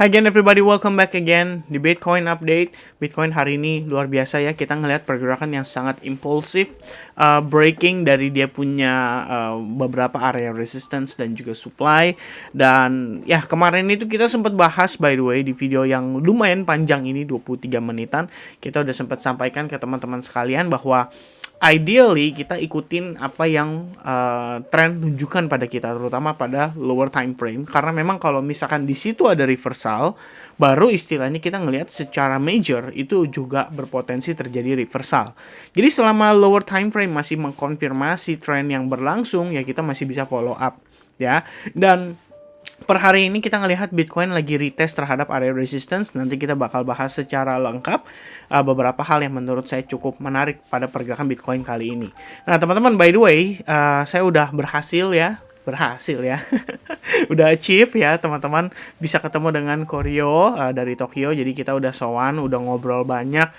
Hi again everybody, welcome back again di Bitcoin update. Bitcoin hari ini luar biasa ya, kita ngelihat pergerakan yang sangat impulsif, breaking dari dia punya beberapa area resistance dan juga supply. Dan ya kemarin itu kita sempat bahas, by the way, di video yang lumayan panjang ini 23 menitan. Kita udah sempat sampaikan ke teman-teman sekalian bahwa ideally kita ikutin apa yang tren tunjukkan pada kita, terutama pada lower time frame, karena memang kalau misalkan di situ ada reversal, baru istilahnya kita ngelihat secara major itu juga berpotensi terjadi reversal. Jadi selama lower time frame masih mengkonfirmasi tren yang berlangsung, ya kita masih bisa follow up ya. Dan per hari ini kita ngelihat Bitcoin lagi retest terhadap area resistance. Nanti kita bakal bahas secara lengkap beberapa hal yang menurut saya cukup menarik pada pergerakan Bitcoin kali ini. Nah teman-teman, by the way, saya udah berhasil ya udah achieve ya teman-teman, bisa ketemu dengan Koryo dari Tokyo. Jadi kita udah sowan, udah ngobrol banyak.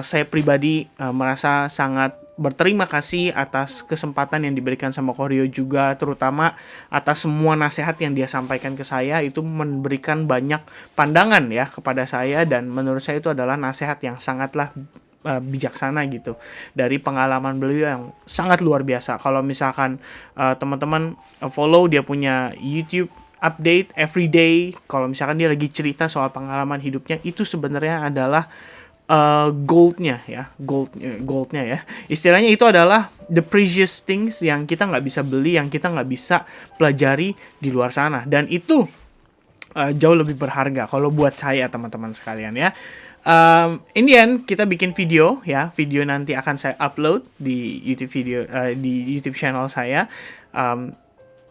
Saya pribadi merasa sangat berterima kasih atas kesempatan yang diberikan sama Koryo juga, terutama atas semua nasihat yang dia sampaikan ke saya. Itu memberikan banyak pandangan ya kepada saya, dan menurut saya itu adalah nasihat yang sangatlah bijaksana gitu, dari pengalaman beliau yang sangat luar biasa. Kalau misalkan teman-teman follow dia punya YouTube update every day, kalau misalkan dia lagi cerita soal pengalaman hidupnya, itu sebenarnya adalah goldnya ya. Istilahnya itu adalah the precious things yang kita nggak bisa beli, yang kita nggak bisa pelajari di luar sana. Dan itu jauh lebih berharga kalau buat saya, teman-teman sekalian ya. In the end kita bikin video ya. Video nanti akan saya upload di YouTube di YouTube channel saya.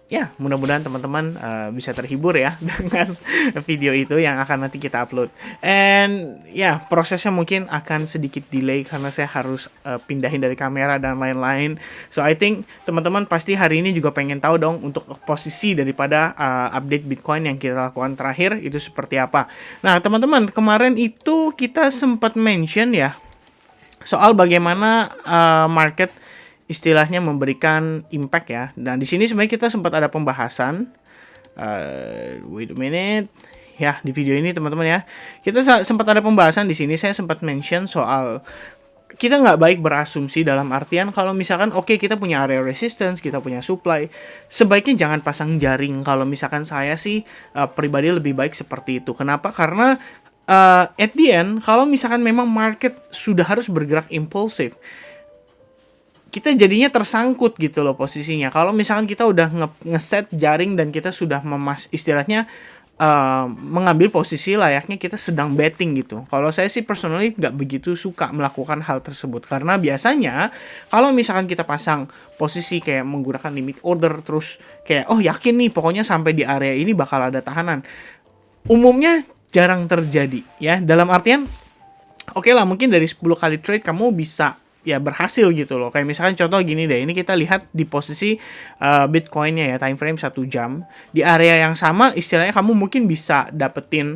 Ya, mudah-mudahan teman-teman bisa terhibur ya dengan video itu yang akan nanti kita upload. And ya, prosesnya mungkin akan sedikit delay karena saya harus pindahin dari kamera dan lain-lain. So I think teman-teman pasti hari ini juga pengen tahu dong untuk posisi daripada update Bitcoin yang kita lakukan terakhir itu seperti apa. Nah, teman-teman, kemarin itu kita sempat mention ya soal bagaimana market istilahnya memberikan impact ya. Dan di sini sebenarnya kita sempat ada pembahasan. Wait a minute. Ya, di video ini teman-teman ya, kita sempat ada pembahasan di sini. Saya sempat mention soal kita nggak baik berasumsi, dalam artian kalau misalkan oke, kita punya area resistance, kita punya supply, sebaiknya jangan pasang jaring. Kalau misalkan saya sih pribadi lebih baik seperti itu. Kenapa? Karena at the end, kalau misalkan memang market sudah harus bergerak impulsif, kita jadinya tersangkut gitu loh posisinya. Kalau misalkan kita udah ngeset jaring dan kita sudah istilahnya mengambil posisi layaknya kita sedang betting gitu. Kalau saya sih personally nggak begitu suka melakukan hal tersebut, karena biasanya kalau misalkan kita pasang posisi kayak menggunakan limit order, terus kayak oh yakin nih pokoknya sampai di area ini bakal ada tahanan, umumnya jarang terjadi ya. Dalam artian oke lah, mungkin dari 10 kali trade kamu bisa ya berhasil gitu loh. Kayak misalkan contoh gini deh, ini kita lihat di posisi Bitcoinnya ya, time frame 1 jam. Di area yang sama istilahnya kamu mungkin bisa dapetin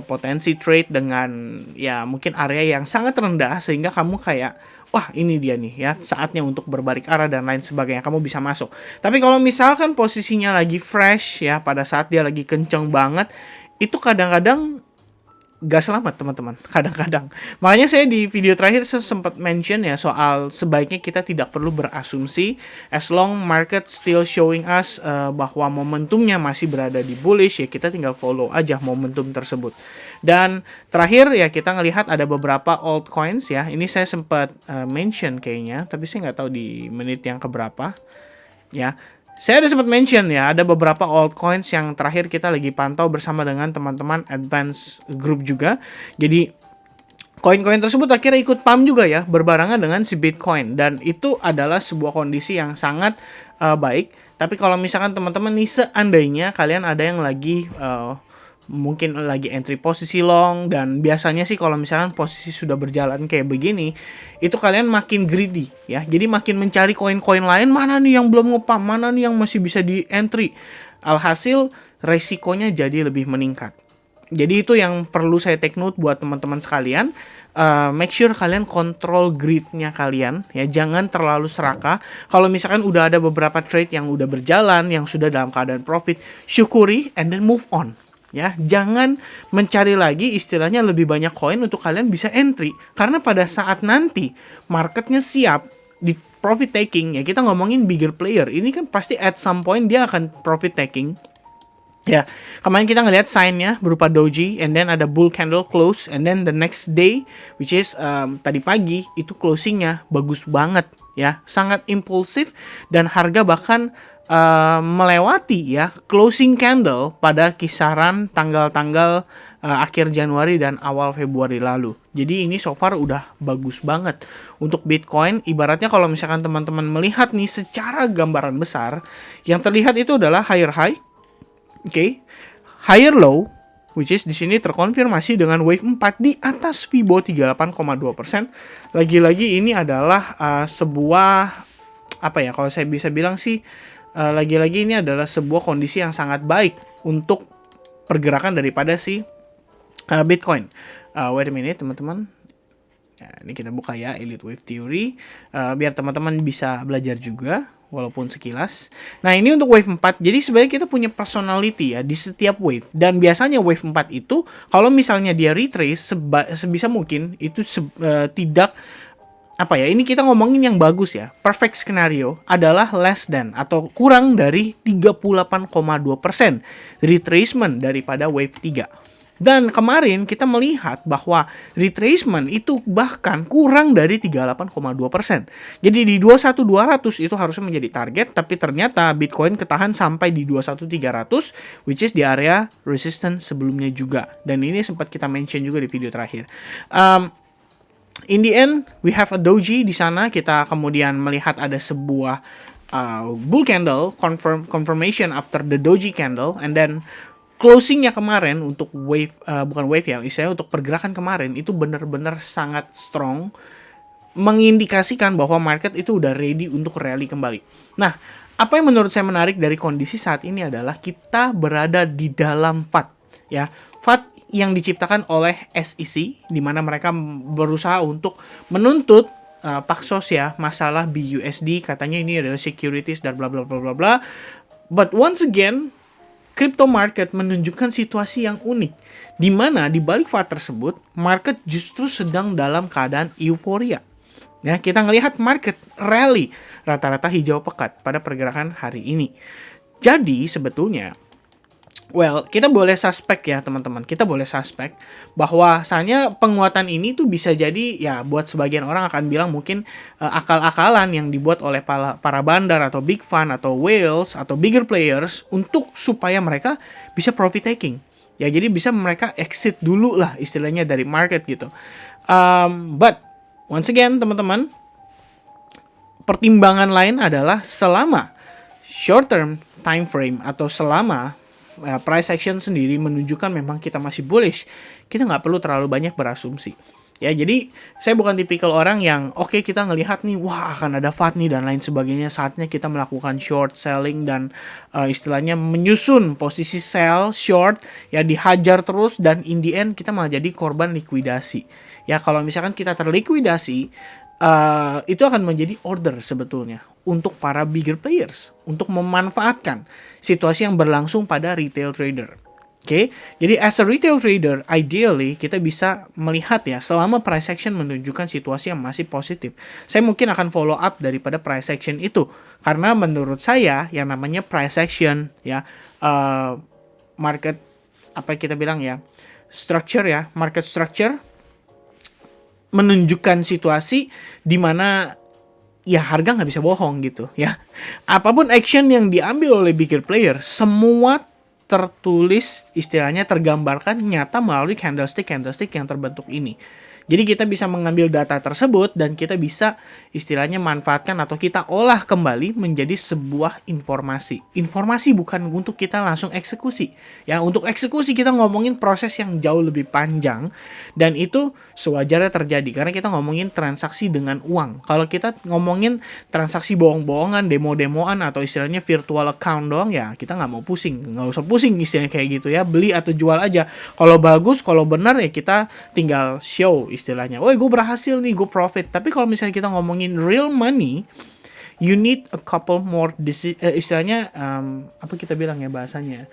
potensi trade dengan ya mungkin area yang sangat rendah, sehingga kamu kayak wah ini dia nih ya, saatnya untuk berbalik arah dan lain sebagainya, kamu bisa masuk. Tapi kalau misalkan posisinya lagi fresh ya, pada saat dia lagi kenceng banget, itu kadang-kadang gak selamat teman-teman, kadang-kadang. Makanya saya di video terakhir sempat mention ya soal sebaiknya kita tidak perlu berasumsi, as long market still showing us bahwa momentumnya masih berada di bullish, ya kita tinggal follow aja momentum tersebut. Dan terakhir ya kita ngelihat ada beberapa altcoins ya, ini saya sempat mention kayaknya, tapi saya nggak tahu di menit yang keberapa ya. Saya ada sempat mention ya, ada beberapa altcoins yang terakhir kita lagi pantau bersama dengan teman-teman advance group juga. Jadi koin-koin tersebut akhirnya ikut pump juga ya, berbarengan dengan si Bitcoin. Dan itu adalah sebuah kondisi yang sangat baik. Tapi kalau misalkan teman-teman nih, seandainya kalian ada yang lagi mungkin lagi entry posisi long, dan biasanya sih kalau misalkan posisi sudah berjalan kayak begini, itu kalian makin greedy ya. Jadi makin mencari koin-koin lain, mana nih yang belum ngepump, mana nih yang masih bisa di entry. Alhasil resikonya jadi lebih meningkat. Jadi itu yang perlu saya take note buat teman-teman sekalian. Make sure kalian kontrol greed-nya kalian ya, jangan terlalu serakah. Kalau misalkan udah ada beberapa trade yang udah berjalan, yang sudah dalam keadaan profit, syukuri and then move on ya. Jangan mencari lagi istilahnya lebih banyak koin untuk kalian bisa entry, karena pada saat nanti marketnya siap di profit taking, ya kita ngomongin bigger player ini kan pasti at some point dia akan profit taking. Ya, kemarin kita ngelihat sign-nya berupa doji, and then ada bull candle close, and then the next day, which is tadi pagi, itu closing-nya bagus banget, ya, sangat impulsif, dan harga bahkan melewati ya closing candle pada kisaran tanggal-tanggal akhir Januari dan awal Februari lalu. Jadi ini so far udah bagus banget untuk Bitcoin. Ibaratnya kalau misalkan teman-teman melihat nih secara gambaran besar, yang terlihat itu adalah higher high, higher low, which is di sini terkonfirmasi dengan wave 4 di atas Fibo 38,2%. Lagi-lagi ini adalah sebuah kalau saya bisa bilang sih, lagi-lagi ini adalah sebuah kondisi yang sangat baik untuk pergerakan daripada si Bitcoin. Wait a minute teman-teman. Nah, ini kita buka ya Elite Wave Theory biar teman-teman bisa belajar juga walaupun sekilas. Nah, ini untuk wave 4. Jadi sebenarnya kita punya personality ya di setiap wave. Dan biasanya wave 4 itu kalau misalnya dia retrace sebisa mungkin itu tidak ini kita ngomongin yang bagus ya. Perfect scenario adalah less than atau kurang dari 38,2% retracement daripada wave 3. Dan kemarin kita melihat bahwa retracement itu bahkan kurang dari 38,2%. Jadi di 21.200 itu harusnya menjadi target, tapi ternyata Bitcoin ketahan sampai di 21.300, which is di area resistance sebelumnya juga. Dan ini sempat kita mention juga di video terakhir. In the end, we have a doji di sana. Kita kemudian melihat ada sebuah bull candle confirmation after the doji candle, and then closingnya kemarin untuk wave, bukan wave ya, istilahnya untuk pergerakan kemarin itu benar-benar sangat strong, mengindikasikan bahwa market itu udah ready untuk rally kembali. Nah, apa yang menurut saya menarik dari kondisi saat ini adalah kita berada di dalam FAT, ya. FAT yang diciptakan oleh SEC, di mana mereka berusaha untuk menuntut Paxos ya, masalah BUSD, katanya ini adalah securities dan bla bla bla bla bla. But once again, crypto market menunjukkan situasi yang unik, di mana di balik FAT tersebut, market justru sedang dalam keadaan euforia. Ya, kita ngelihat market rally rata-rata hijau pekat pada pergerakan hari ini. Jadi sebetulnya, kita boleh suspek ya teman-teman, kita boleh suspek bahwasanya penguatan ini tuh bisa jadi ya buat sebagian orang akan bilang mungkin akal-akalan yang dibuat oleh para bandar atau big fund atau whales atau bigger players untuk supaya mereka bisa profit taking. Ya, jadi bisa mereka exit dulu lah istilahnya dari market gitu. But once again teman-teman, pertimbangan lain adalah selama short term time frame atau selama price action sendiri menunjukkan memang kita masih bullish, kita nggak perlu terlalu banyak berasumsi. Ya, jadi saya bukan tipikal orang yang kita ngelihat nih, wah akan ada FAT nih dan lain sebagainya, saatnya kita melakukan short selling dan istilahnya menyusun posisi sell, short, ya dihajar terus dan in the end kita malah jadi korban likuidasi. Ya, kalau misalkan kita terlikuidasi, itu akan menjadi order sebetulnya untuk para bigger players untuk memanfaatkan situasi yang berlangsung pada retail trader. Jadi as a retail trader, ideally kita bisa melihat ya selama price action menunjukkan situasi yang masih positif. Saya mungkin akan follow up daripada price action itu, karena menurut saya yang namanya price action ya, market kita bilang ya, structure ya, market structure menunjukkan situasi di mana ya harga nggak bisa bohong gitu ya. Apapun action yang diambil oleh bigger player, semua tertulis istilahnya tergambarkan nyata melalui candlestick yang terbentuk ini. Jadi kita bisa mengambil data tersebut dan kita bisa istilahnya manfaatkan atau kita olah kembali menjadi sebuah informasi. Informasi bukan untuk kita langsung eksekusi. Ya, untuk eksekusi kita ngomongin proses yang jauh lebih panjang dan itu sewajarnya terjadi karena kita ngomongin transaksi dengan uang. Kalau kita ngomongin transaksi bohong-bohongan, demo-demoan atau istilahnya virtual account doang, ya kita nggak mau pusing. Nggak usah pusing istilahnya kayak gitu ya. Beli atau jual aja. Kalau bagus, kalau benar ya kita tinggal show istilahnya, gue berhasil nih, gue profit. Tapi kalau misalnya kita ngomongin real money, you need a couple more istilahnya, apa kita bilang ya bahasanya,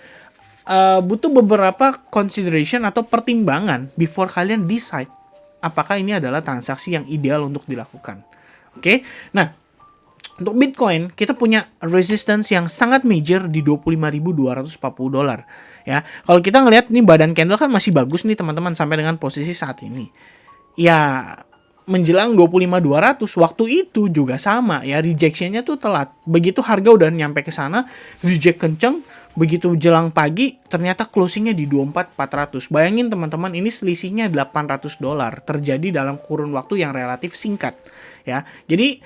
butuh beberapa consideration atau pertimbangan before kalian decide apakah ini adalah transaksi yang ideal untuk dilakukan. Oke, nah untuk Bitcoin kita punya resistance yang sangat major di $25.240 ya. Kalau kita ngelihat nih badan candle kan masih bagus nih teman-teman sampai dengan posisi saat ini. Ya menjelang 25.200 waktu itu juga sama ya, rejectionnya tuh telat. Begitu harga udah nyampe ke sana, reject kenceng. Begitu jelang pagi ternyata closingnya di 24.400. Bayangin teman-teman, ini selisihnya $800 terjadi dalam kurun waktu yang relatif singkat ya. Jadi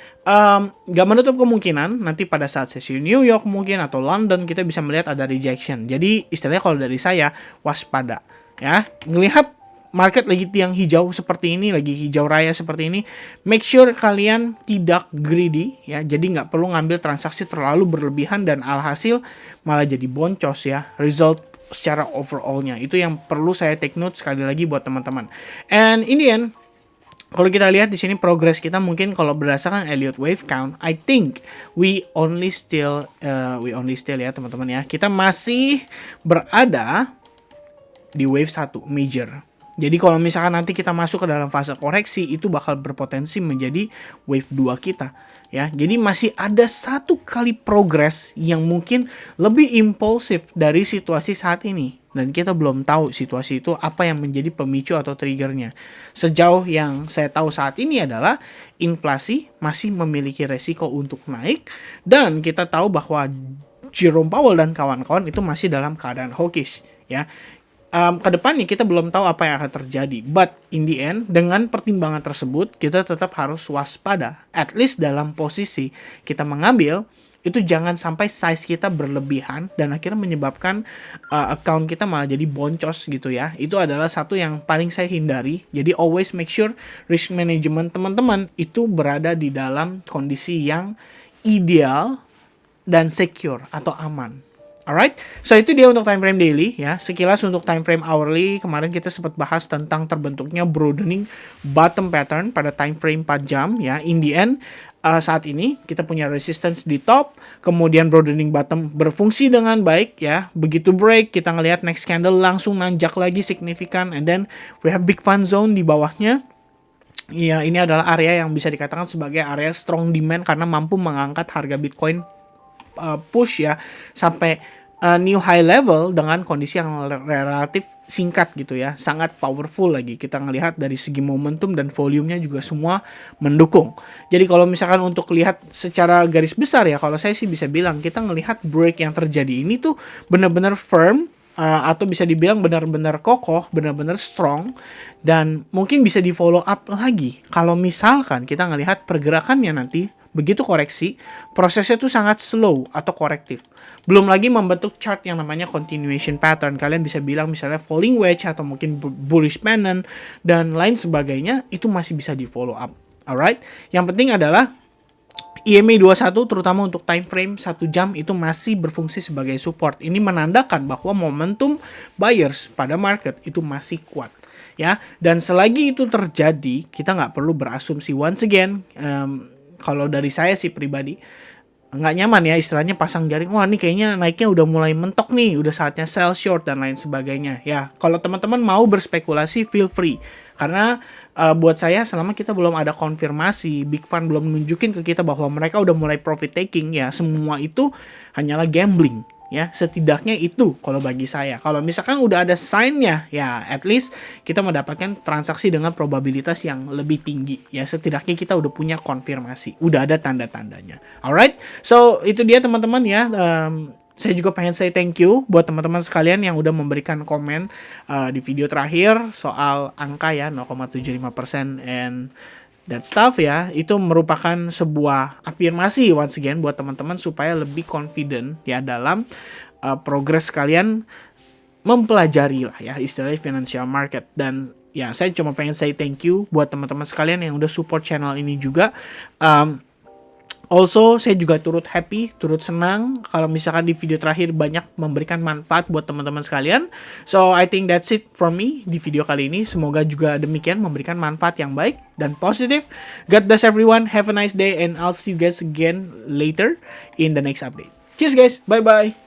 nggak menutup kemungkinan nanti pada saat sesi New York mungkin atau London kita bisa melihat ada rejection. Jadi istilahnya kalau dari saya waspada ya. Ngelihat market lagi tiang hijau seperti ini, lagi hijau raya seperti ini, make sure kalian tidak greedy ya. Jadi nggak perlu ngambil transaksi terlalu berlebihan dan alhasil malah jadi boncos ya. Result secara overallnya itu yang perlu saya take note sekali lagi buat teman-teman. And in the end, kalau kita lihat di sini progress kita mungkin kalau berdasarkan Elliott Wave Count, I think we only still ya teman-teman ya. Kita masih berada di wave 1 major. Jadi kalau misalkan nanti kita masuk ke dalam fase koreksi, itu bakal berpotensi menjadi wave 2 kita ya. Jadi masih ada satu kali progress yang mungkin lebih impulsif dari situasi saat ini. Dan kita belum tahu situasi itu apa yang menjadi pemicu atau triggernya. Sejauh yang saya tahu saat ini adalah inflasi masih memiliki resiko untuk naik. Dan kita tahu bahwa Jerome Powell dan kawan-kawan itu masih dalam keadaan hawkish ya. Kedepannya kita belum tahu apa yang akan terjadi, but in the end dengan pertimbangan tersebut kita tetap harus waspada, at least dalam posisi kita mengambil itu jangan sampai size kita berlebihan dan akhirnya menyebabkan account kita malah jadi boncos gitu ya. Itu adalah satu yang paling saya hindari. Jadi always make sure risk management teman-teman itu berada di dalam kondisi yang ideal dan secure atau aman. Alright, so itu dia untuk time frame daily ya. Sekilas untuk time frame hourly, kemarin kita sempat bahas tentang terbentuknya broadening bottom pattern pada time frame 4 jam ya. In the end, saat ini kita punya resistance di top, kemudian broadening bottom berfungsi dengan baik ya. Begitu break, kita ngelihat next candle langsung nanjak lagi signifikan, and then we have big fun zone di bawahnya. Ya, ini adalah area yang bisa dikatakan sebagai area strong demand karena mampu mengangkat harga Bitcoin push ya sampai new high level dengan kondisi yang relatif singkat gitu ya, sangat powerful lagi. Kita ngelihat dari segi momentum dan volumenya juga semua mendukung. Jadi kalau misalkan untuk lihat secara garis besar ya, kalau saya sih bisa bilang kita ngelihat break yang terjadi ini tuh benar-benar firm atau bisa dibilang benar-benar kokoh, benar-benar strong, dan mungkin bisa di follow up lagi kalau misalkan kita ngelihat pergerakannya nanti. Begitu koreksi, prosesnya tuh sangat slow atau korektif. Belum lagi membentuk chart yang namanya continuation pattern. Kalian bisa bilang misalnya falling wedge atau mungkin bullish pennant dan lain sebagainya, itu masih bisa di follow up. Alright, yang penting adalah EMA 21 terutama untuk time frame 1 jam itu masih berfungsi sebagai support. Ini menandakan bahwa momentum buyers pada market itu masih kuat. Ya, dan selagi itu terjadi, kita nggak perlu berasumsi. Once again, kalau dari saya sih pribadi nggak nyaman ya istilahnya pasang jaring, wah ini kayaknya naiknya udah mulai mentok nih, udah saatnya sell short dan lain sebagainya ya. Kalau teman-teman mau berspekulasi feel free, karena buat saya selama kita belum ada konfirmasi, Big Fund belum nunjukin ke kita bahwa mereka udah mulai profit taking ya, semua itu hanyalah gambling ya. Setidaknya itu kalau bagi saya. Kalau misalkan udah ada sign-nya ya, at least kita mendapatkan transaksi dengan probabilitas yang lebih tinggi ya. Setidaknya kita udah punya konfirmasi, udah ada tanda-tandanya. Alright, so itu dia teman-teman ya. Saya juga pengen say thank you buat teman-teman sekalian yang udah memberikan komen di video terakhir soal angka ya 0,75% and that stuff ya. Itu merupakan sebuah afirmasi once again buat teman-teman supaya lebih confident ya dalam progres kalian mempelajari lah ya istilahnya financial market. Dan ya saya cuma pengen say thank you buat teman-teman sekalian yang udah support channel ini juga. Also, saya juga turut happy, turut senang kalau misalkan di video terakhir banyak memberikan manfaat buat teman-teman sekalian. So, I think that's it from me di video kali ini. Semoga juga demikian memberikan manfaat yang baik dan positif. God bless everyone, have a nice day, and I'll see you guys again later in the next update. Cheers guys, bye-bye!